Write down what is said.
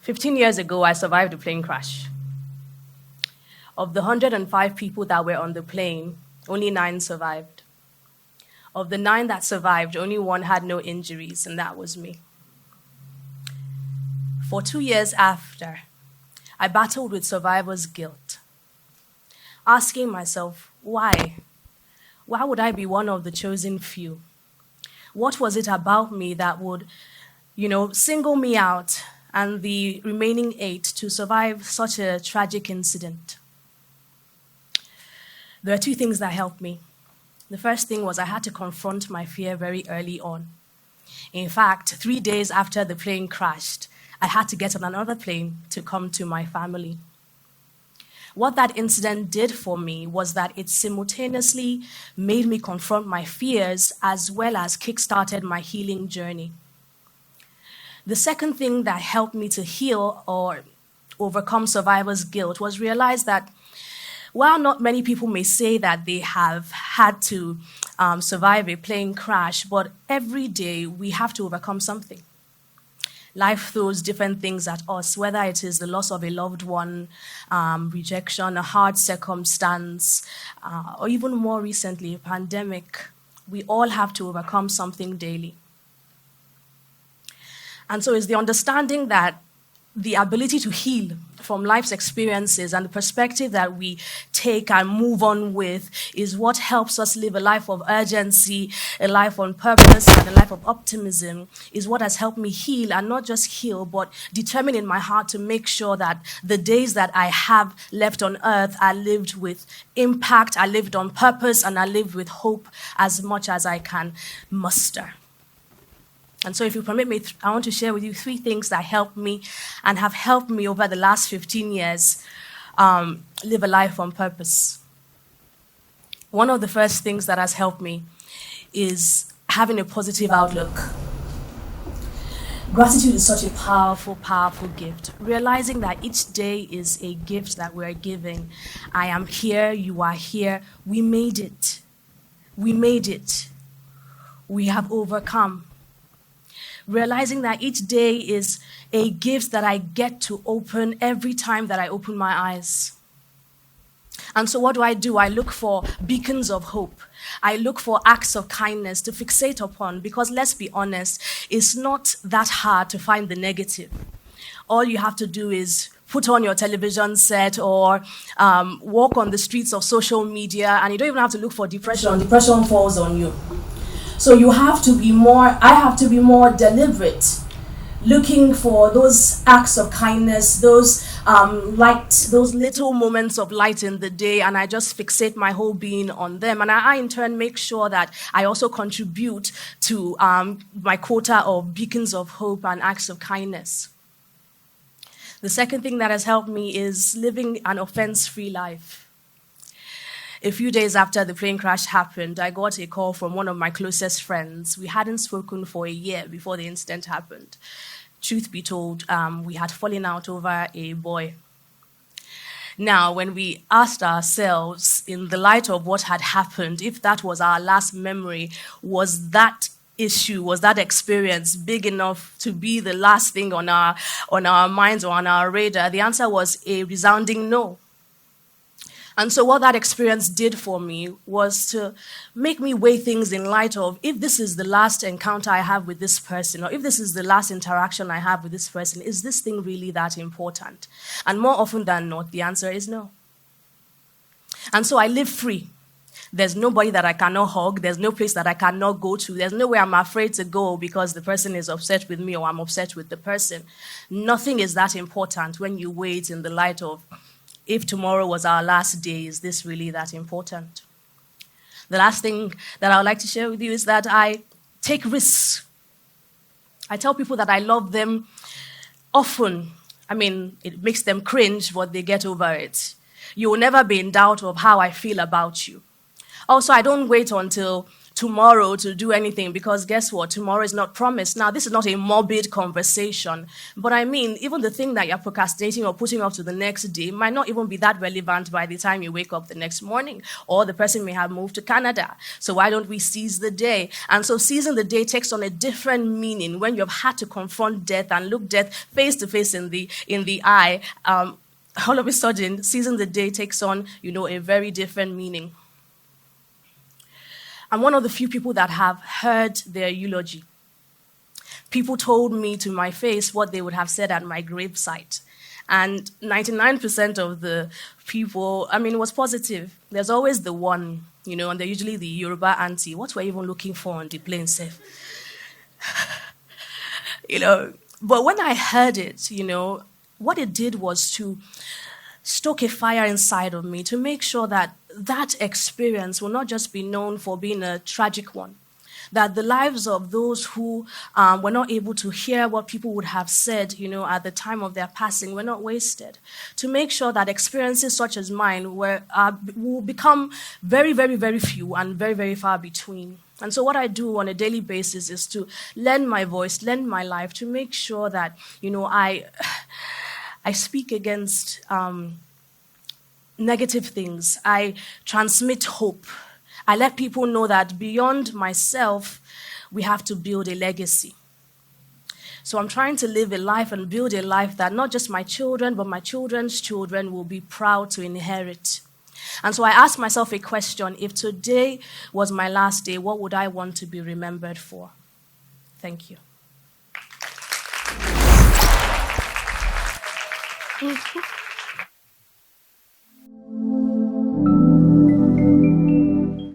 15 years ago, I survived a plane crash. Of the 105 people that were on the plane, only 9 survived. Of the 9 that survived, only 1 had no injuries, and that was me. For 2 years after, I battled with survivor's guilt, asking myself, why? Why would I be one of the chosen few? What was it about me that would, single me out and the remaining 8 to survive such a tragic incident? There are 2 things that helped me. The first thing was I had to confront my fear very early on. In fact, 3 days after the plane crashed, I had to get on another plane to come to my family. What that incident did for me was that it simultaneously made me confront my fears as well as kickstarted my healing journey. The second thing that helped me to heal or overcome survivor's guilt was realize that while not many people may say that they have had to survive a plane crash, but every day we have to overcome something. Life throws different things at us, whether it is the loss of a loved one, rejection, a hard circumstance, or even more recently, a pandemic. We all have to overcome something daily. And so it's the understanding that the ability to heal from life's experiences and the perspective that we take and move on with is what helps us live a life of urgency, a life on purpose, and a life of optimism, is what has helped me heal, and not just heal, but determine in my heart to make sure that the days that I have left on earth are lived with impact, are lived on purpose, and are lived with hope as much as I can muster. And so if you permit me, I want to share with you 3 things that helped me and have helped me over the last 15 years live a life on purpose. One of the first things that has helped me is having a positive outlook. Gratitude is such a powerful, powerful gift. Realizing that each day is a gift that we're giving. I am here, you are here. We made it. We made it. We have overcome. Realizing that each day is a gift that I get to open every time that I open my eyes. And so what do? I look for beacons of hope. I look for acts of kindness to fixate upon, because let's be honest, it's not that hard to find the negative. All you have to do is put on your television set or walk on the streets of social media, and you don't even have to look for depression. Depression falls on you. So I have to be more deliberate, looking for those acts of kindness, those little moments of light in the day, and I just fixate my whole being on them. And I in turn make sure that I also contribute to my quota of beacons of hope and acts of kindness. The second thing that has helped me is living an offense-free life. A few days after the plane crash happened, I got a call from one of my closest friends. We hadn't spoken for a year before the incident happened. Truth be told, we had fallen out over a boy. Now, when we asked ourselves, in the light of what had happened, if that was our last memory, was that issue, was that experience big enough to be the last thing on our minds or on our radar? The answer was a resounding no. And so what that experience did for me was to make me weigh things in light of, if this is the last encounter I have with this person, or if this is the last interaction I have with this person, is this thing really that important? And more often than not, the answer is no. And so I live free. There's nobody that I cannot hug. There's no place that I cannot go to. There's nowhere I'm afraid to go because the person is upset with me or I'm upset with the person. Nothing is that important when you weigh it in the light of, if tomorrow was our last day, is this really that important? The last thing that I would like to share with you is that I take risks. I tell people that I love them often. It makes them cringe, but they get over it. You will never be in doubt of how I feel about you. Also, I don't wait until tomorrow to do anything, because guess what? Tomorrow is not promised. Now, this is not a morbid conversation, but I mean, even the thing that you're procrastinating or putting off to the next day might not even be that relevant by the time you wake up the next morning, or the person may have moved to Canada. So why don't we seize the day? And so seizing the day takes on a different meaning when you've had to confront death and look death face to face in the eye. All of a sudden, seizing the day takes on, a very different meaning. I'm one of the few people that have heard their eulogy. People told me to my face what they would have said at my gravesite. And 99% of the people, it was positive. There's always the one, and they're usually the Yoruba auntie. What we're even looking for on the plane safe. But when I heard it, what it did was to stoke a fire inside of me to make sure that that experience will not just be known for being a tragic one, that the lives of those who were not able to hear what people would have said, at the time of their passing were not wasted, to make sure that experiences such as mine will become very, very, very few and very, very far between. And so what I do on a daily basis is to lend my voice, lend my life, to make sure that, I speak against negative things. I transmit hope. I let people know that beyond myself, we have to build a legacy. So I'm trying to live a life and build a life that not just my children, but my children's children will be proud to inherit. And so I asked myself a question: if today was my last day, what would I want to be remembered for? Thank you. Mm-hmm.